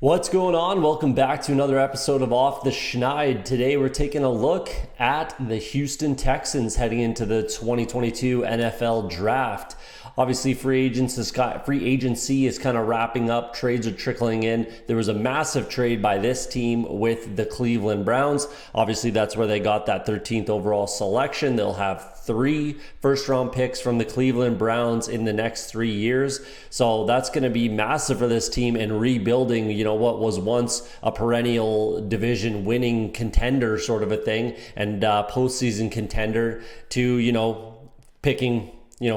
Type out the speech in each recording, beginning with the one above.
What's going on? Welcome back to another episode of Off the Schneid. Today we're taking a look at the Houston Texans heading into the 2022 NFL Draft. Obviously, free agency is kind of wrapping up. Trades are trickling in. There was a massive trade by this team with the Cleveland Browns. Obviously, that's where they got that 13th overall selection. They'll have 3 first-round picks from the Cleveland Browns in the next 3 years. So that's going to be massive for this team and rebuilding, what was once a perennial division winning contender sort of a thing and postseason contender to, picking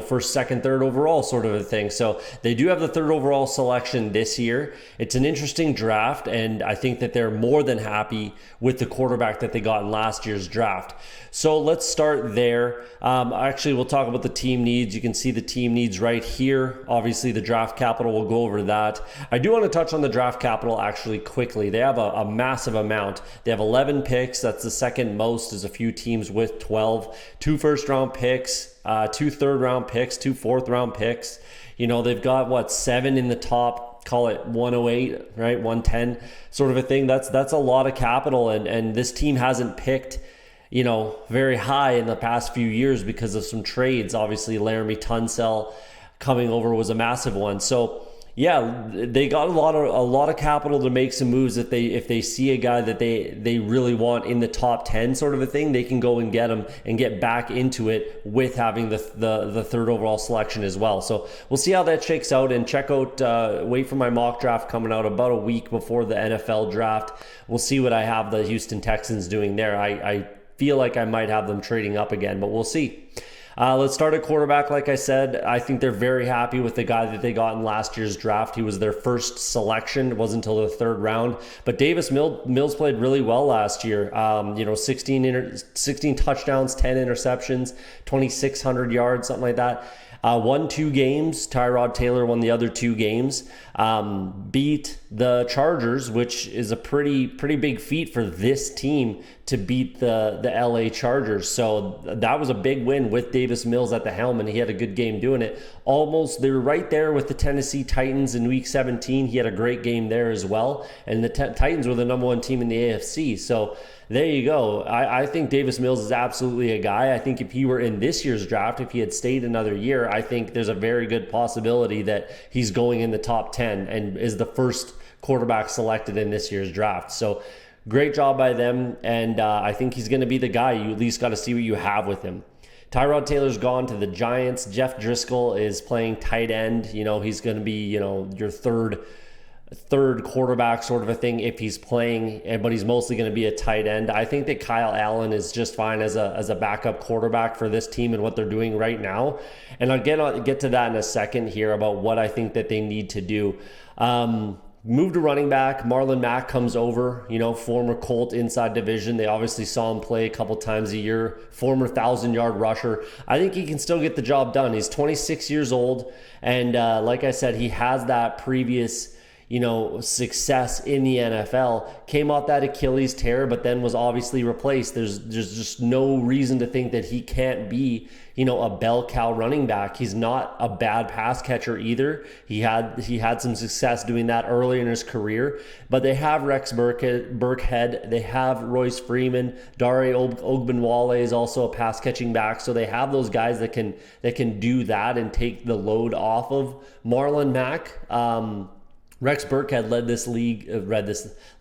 first, second, third overall sort of a thing. So they do have the 3rd overall selection this year. It's an interesting draft, and I think that they're more than happy with the quarterback that they got in last year's draft. So let's start there. Actually, we'll talk about the team needs. You can see the team needs right here. Obviously, the draft capital, we'll go over that. I do want to touch on the draft capital actually quickly. They have a massive amount. They have 11 picks. That's the second most. There's a few teams with 12. 2 first-round picks. 2 third-round picks, 2 fourth-round picks. They've got 7 in the top, call it 108, right? 110 sort of a thing. That's a lot of capital, and this team hasn't picked, very high in the past few years because of some trades. Obviously, Laramie Tunsil coming over was a massive one. So yeah, they got a lot of capital to make some moves. If they see a guy that they really want in the top 10 sort of a thing, they can go and get him and get back into it with having the 3rd overall selection as well. So we'll see how that shakes out, and check out wait for my mock draft coming out about a week before the NFL draft. We'll see what I have the Houston Texans doing there. I feel like I might have them trading up again, but we'll see. Let's start at quarterback. Like I said, I think they're very happy with the guy that they got in last year's draft. He was their first selection. It wasn't until the 3rd round. But Davis Mills played really well last year. 16 touchdowns, 10 interceptions, 2,600 yards, something like that. Won 2 games. Tyrod Taylor won the other 2 games. Beat the Chargers, which is a pretty big feat for this team to beat the LA Chargers. So that was a big win with Davis Mills at the helm, and he had a good game doing it. They were right there with the Tennessee Titans in Week 17. He had a great game there as well. And the Titans were the number 1 team in the AFC. So there you go. I think Davis Mills is absolutely a guy. I think if he were in this year's draft, if he had stayed another year, I think there's a very good possibility that he's going in the top 10 and is the first quarterback selected in this year's draft. So great job by them, and I think he's going to be the guy. You at least got to see what you have with him. Tyrod Taylor's gone to the Giants. Jeff Driscoll is playing tight end. He's going to be, your third quarterback sort of a thing if he's playing, but he's mostly going to be a tight end. I think that Kyle Allen is just fine as a backup quarterback for this team and what they're doing right now. And I'll get to that in a second here about what I think that they need to do. Move to running back. Marlon Mack comes over, former Colt inside division. They obviously saw him play a couple times a year. Former 1,000-yard rusher. I think he can still get the job done. He's 26 years old. And like I said, he has that previous success in the NFL. Came off that Achilles tear, but then was obviously replaced. There's just no reason to think that he can't be, a bell cow running back. He's not a bad pass catcher either. He had some success doing that early in his career. But they have Rex Burkhead. They have Royce Freeman. Dare Ogunbowale is also a pass catching back. So they have those guys that can do that and take the load off of Marlon Mack. Rex Burkhead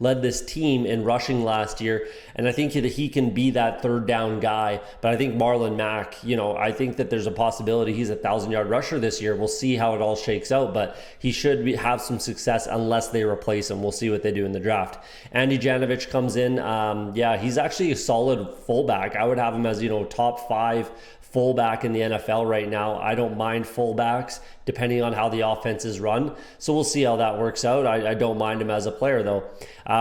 led this team in rushing last year, and I think that he can be that 3rd down guy. But I think Marlon Mack, I think that there's a possibility he's a 1,000-yard rusher this year. We'll see how it all shakes out, but he should have some success unless they replace him. We'll see what they do in the draft. Andy Janovich comes in. He's actually a solid fullback. I would have him as top 5 fullback in the NFL right now. I don't mind fullbacks depending on how the offense is run. So we'll see how that works out. I don't mind him as a player though.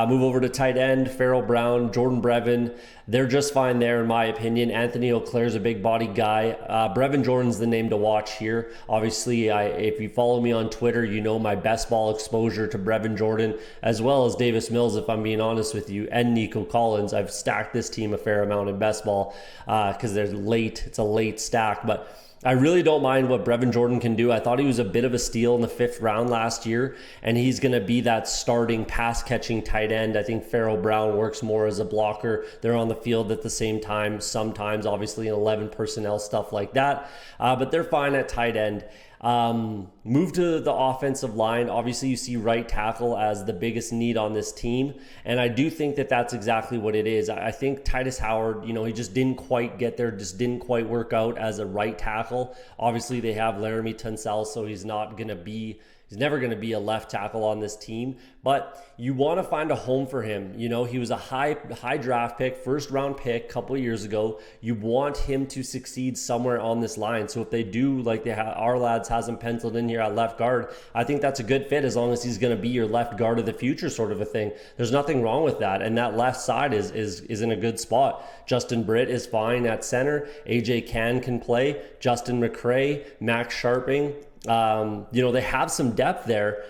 Move over to tight end, Farrell Brown, Jordan Brevin. They're just fine there in my opinion. Anthony Auclair's a big body guy. Brevin Jordan's the name to watch here. Obviously, if you follow me on Twitter, my best ball exposure to Brevin Jordan, as well as Davis Mills, if I'm being honest with you, and Nico Collins. I've stacked this team a fair amount in best ball because they're late. It's a late stack, but I really don't mind what Brevin Jordan can do. I thought he was a bit of a steal in the 5th round last year, and he's going to be that starting pass-catching tight end. I think Pharaoh Brown works more as a blocker. They're on the field at the same time, sometimes obviously in 11 personnel, stuff like that. But they're fine at tight end. Move to the offensive line. Obviously, you see right tackle as the biggest need on this team, and I do think that that's exactly what it is. I think Titus Howard, he just didn't quite get there, just didn't quite work out as a right tackle. Obviously, they have Laramie Tunsil, so he's never going to be a left tackle on this team, but you want to find a home for him. He was a high draft pick, 1st round pick a couple of years ago. You want him to succeed somewhere on this line. So if they do, like our lads has him penciled in here at left guard, I think that's a good fit as long as he's going to be your left guard of the future sort of a thing. There's nothing wrong with that. And that left side is in a good spot. Justin Britt is fine at center. AJ can play. Justin McCray, Max Sharping. They have some depth there.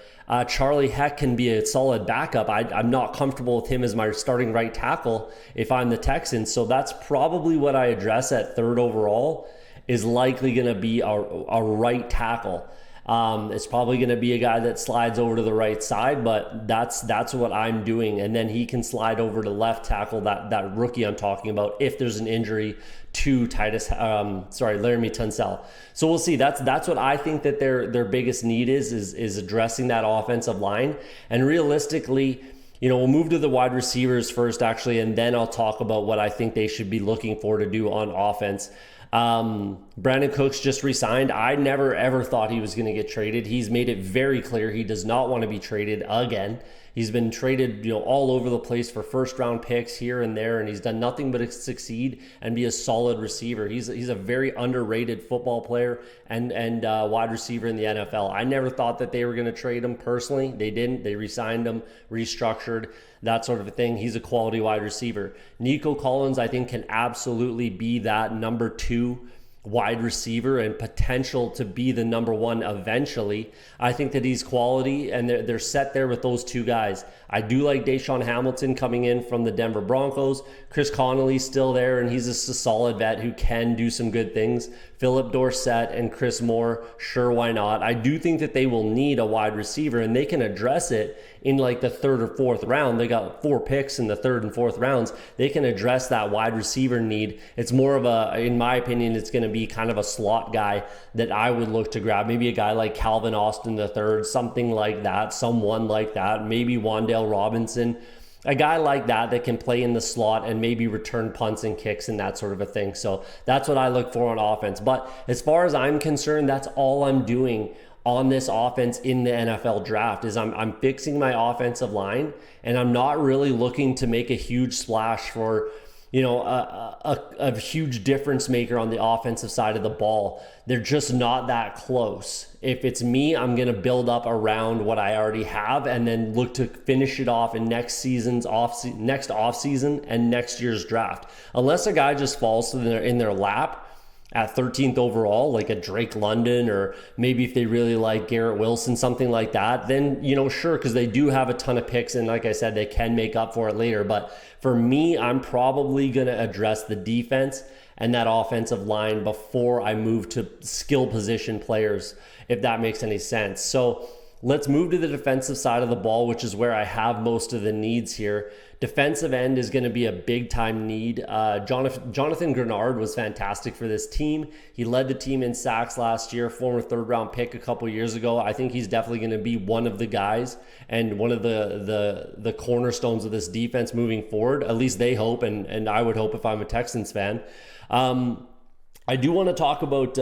Charlie Heck can be a solid backup. I'm not comfortable with him as my starting right tackle if I'm the Texans. So that's probably what I address at 3rd overall, is likely going to be a right tackle. It's probably going to be a guy that slides over to the right side, but that's what I'm doing. And then he can slide over to left tackle, that rookie I'm talking about, if there's an injury to Laramie Tunsil. So we'll see. That's what I think that their biggest need is addressing that offensive line. And realistically, we'll move to the wide receivers first, actually, and then I'll talk about what I think they should be looking for to do on offense. Brandon Cooks just resigned. I never ever thought he was going to get traded. He's made it very clear he does not want to be traded again. He's been traded, all over the place for 1st round picks here and there, and he's done nothing but succeed and be a solid receiver. He's a very underrated football player and wide receiver in the NFL. I never thought that they were going to trade him personally. They didn't. They re-signed him, restructured, that sort of a thing. He's a quality wide receiver. Nico Collins, I think, can absolutely be that number 2 wide receiver and potential to be the number 1 eventually. I think that he's quality, and they're set there with those 2 guys. I do like Deshaun Hamilton coming in from the Denver Broncos. Chris Connelly's still there, and he's just a solid vet who can do some good things. Philip Dorsett and Chris Moore, sure, why not? I do think that they will need a wide receiver, and they can address it in like the 3rd or 4th round. They got 4 picks in the 3rd and 4th rounds. They can address that wide receiver need. It's more of in my opinion, it's going to be kind of a slot guy that I would look to grab. Maybe a guy like Calvin Austin III, something like that, someone like that. Maybe Wan'Dale Robinson, a guy like that can play in the slot and maybe return punts and kicks and that sort of a thing. So that's what I look for on offense. But as far as I'm concerned, that's all I'm doing on this offense in the NFL draft is I'm fixing my offensive line, and I'm not really looking to make a huge splash for a huge difference maker on the offensive side of the ball. They're just not that close. If it's me, I'm going to build up around what I already have and then look to finish it off in next offseason and next year's draft. Unless a guy just falls in their lap at 13th overall, like a Drake London, or maybe if they really like Garrett Wilson, something like that, then, sure, because they do have a ton of picks, and like I said, they can make up for it later. But for me, I'm probably going to address the defense and that offensive line before I move to skill position players, if that makes any sense. So let's move to the defensive side of the ball, which is where I have most of the needs here. Defensive end is going to be a big-time need. Jonathan Grenard was fantastic for this team. He led the team in sacks last year, former 3rd-round pick a couple years ago. I think he's definitely going to be one of the guys and one of the cornerstones of this defense moving forward. At least they hope, and I would hope if I'm a Texans fan. I do want to talk about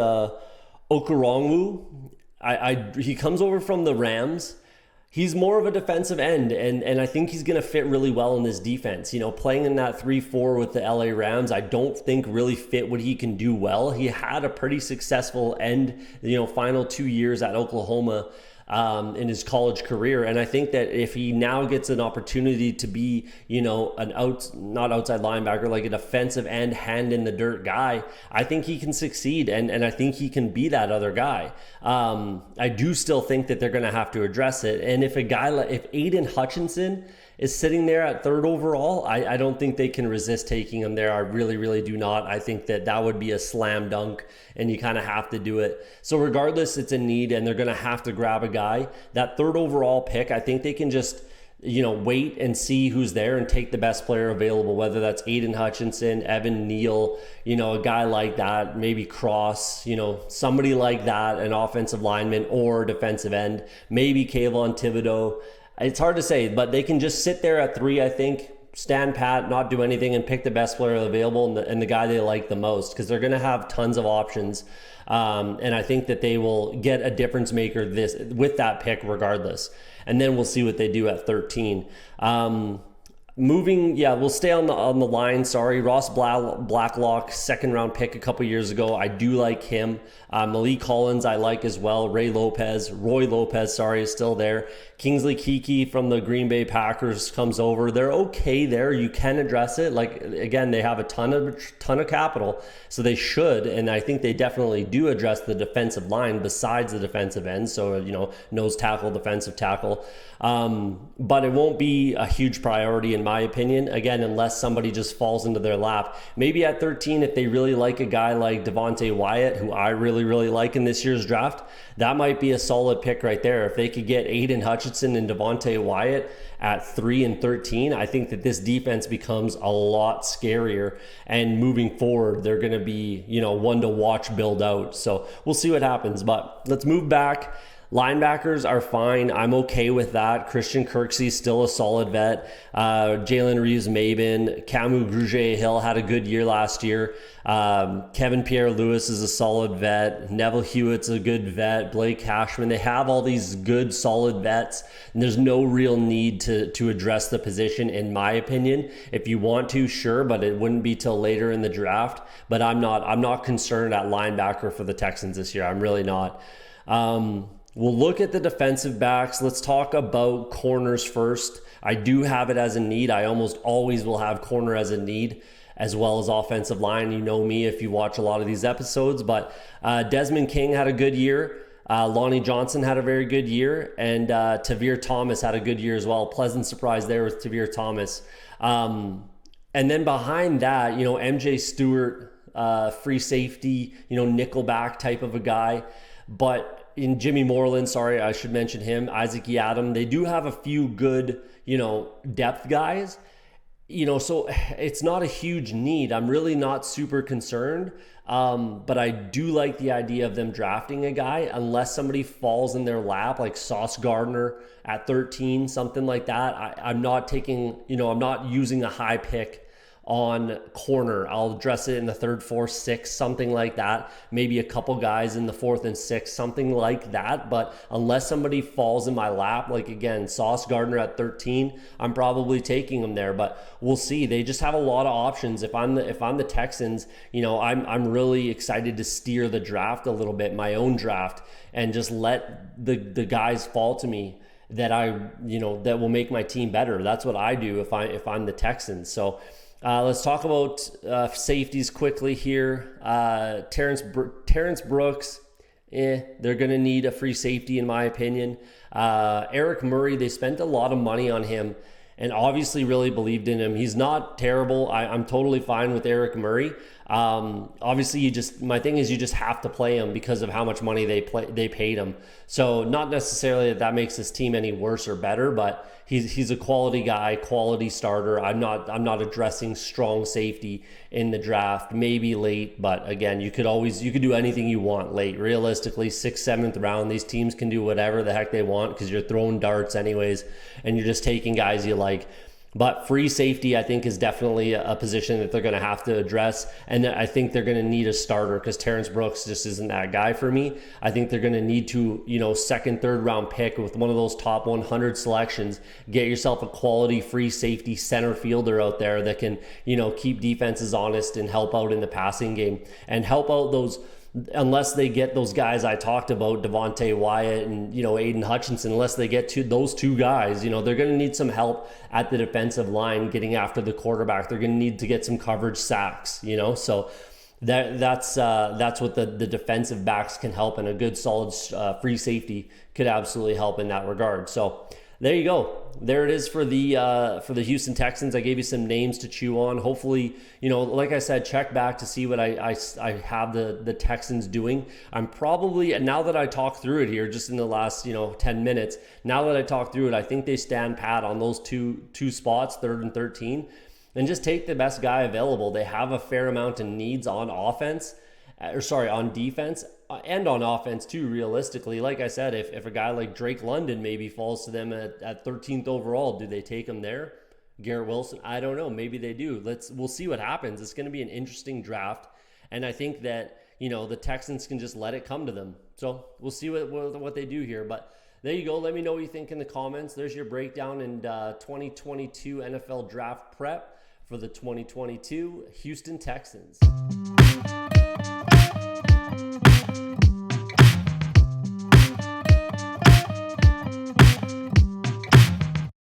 Okoronkwo. He comes over from the Rams. He's more of a defensive end, and I think he's going to fit really well in this defense. Playing in that 3-4 with the LA Rams, I don't think really fit what he can do well. He had a pretty successful end, final 2 years at Oklahoma in his college career. And I think that if he now gets an opportunity to be, not outside linebacker, like a defensive end, hand in the dirt guy, I think he can succeed. And I think he can be that other guy. I do still think that they're going to have to address it. And if if Aiden Hutchinson is sitting there at third overall, I don't think they can resist taking him there. I really, really do not. I think that would be a slam dunk, and you kind of have to do it. So regardless, it's a need, and they're going to have to grab a guy. That third overall pick, I think they can just wait and see who's there and take the best player available, whether that's Aiden Hutchinson, Evan Neal, a guy like that, maybe Cross, somebody like that, an offensive lineman or defensive end, maybe Kayvon Thibodeau. It's hard to say, but they can just sit there at 3, I think, stand pat, not do anything, and pick the best player available and the guy they like the most, because they're going to have tons of options. And I think that they will get a difference maker with that pick regardless. And then we'll see what they do at 13. We'll stay on the line. Sorry, Ross Blacklock, second round pick a couple years ago. I do like him. Malik Collins I like as well. Roy Lopez, is still there. Kingsley Keke from the Green Bay Packers comes over. They're okay there. You can address it. Like, again, they have a ton of capital, so they should, and I think they definitely do address the defensive line besides the defensive end. So, nose tackle, defensive tackle. But it won't be a huge priority in my opinion, again, unless somebody just falls into their lap. Maybe at 13, if they really like a guy like Devontae Wyatt, who I really, really like in this year's draft, that might be a solid pick right there. If they could get Aiden Hutchinson and Devontae Wyatt at 3 and 13, I think that this defense becomes a lot scarier. And moving forward, they're going to be, one to watch build out. So we'll see what happens. But let's move back. Linebackers are fine. I'm okay with that. Christian Kirksey's still a solid vet. Jalen Reeves-Maybin, Camu Grugier-Hill had a good year last year. Kevin Pierre-Louis is a solid vet. Neville Hewitt's a good vet. Blake Cashman. They have all these good, solid vets, and there's no real need to address the position, in my opinion. If you want to, sure, but it wouldn't be till later in the draft. But I'm not concerned at linebacker for the Texans this year. I'm really not. We'll look at the defensive backs. Let's talk about corners first. I do have it as a need. I almost always will have corner as a need, as well as offensive line. You know me if you watch a lot of these episodes. But Desmond King had a good year. Lonnie Johnson had a very good year. And Tavir Thomas had a good year as well. Pleasant surprise there with Tavir Thomas. And then behind that, MJ Stewart, free safety, nickelback type of a guy. But in Jimmy Moreland, sorry, I should mention him, Isaac Yiadom, they do have a few good, depth guys, so it's not a huge need. I'm really not super concerned, but I do like the idea of them drafting a guy unless somebody falls in their lap, like Sauce Gardner at 13, something like that. I'm not taking, I'm not using a high pick on corner. I'll address it in the 3rd, 4th, 6th, something like that. Maybe a couple guys in the 4th and 6th, something like that. But unless somebody falls in my lap, like again, Sauce Gardner at 13, I'm probably taking them there. But we'll see. They just have a lot of options. If I'm the Texans, I'm really excited to steer the draft a little bit, my own draft, and just let the guys fall to me that that will make my team better. That's what I do if I'm the Texans. So let's talk about safeties quickly here. Terrence Brooks, they're going to need a free safety in my opinion. Eric Murray, they spent a lot of money on him and obviously really believed in him. He's not terrible. I'm totally fine with Eric Murray. Obviously my thing is you just have to play him because of how much money they paid him. So not necessarily that makes this team any worse or better, but he's a quality guy, quality starter. I'm not addressing strong safety in the draft, maybe late, but again, you could do anything you want late. Realistically, 6th, 7th round, these teams can do whatever the heck they want because you're throwing darts anyways, and you're just taking guys you like. But free safety, I think, is definitely a position that they're going to have to address. And I think they're going to need a starter because Terrence Brooks just isn't that guy for me. I think they're going to need to, 2nd, 3rd round pick with one of those top 100 selections. Get yourself a quality free safety center fielder out there that can, keep defenses honest and help out in the passing game and help out those. Unless they get those guys I talked about, Devontae Wyatt and, Aiden Hutchinson, unless they get to those two guys, they're going to need some help at the defensive line getting after the quarterback. They're going to need to get some coverage sacks, so that's what the defensive backs can help, and a good solid free safety could absolutely help in that regard. So There you go. There it is for the Houston Texans. I gave you some names to chew on. Hopefully, like I said, check back to see what I have the Texans doing. I'm probably, now that I talk through it here, just in the last 10 minutes. Now that I talk through it, I think they stand pat on those two spots, 3rd and 13, and just take the best guy available. They have a fair amount of needs on offense. On defense and on offense too, realistically. Like I said, if a guy like Drake London maybe falls to them at 13th overall, do they take him there? Garrett Wilson, I don't know. Maybe they do. We'll see what happens. It's going to be an interesting draft. And I think that, the Texans can just let it come to them. So we'll see what they do here. But there you go. Let me know what you think in the comments. There's your breakdown and 2022 NFL draft prep for the 2022 Houston Texans.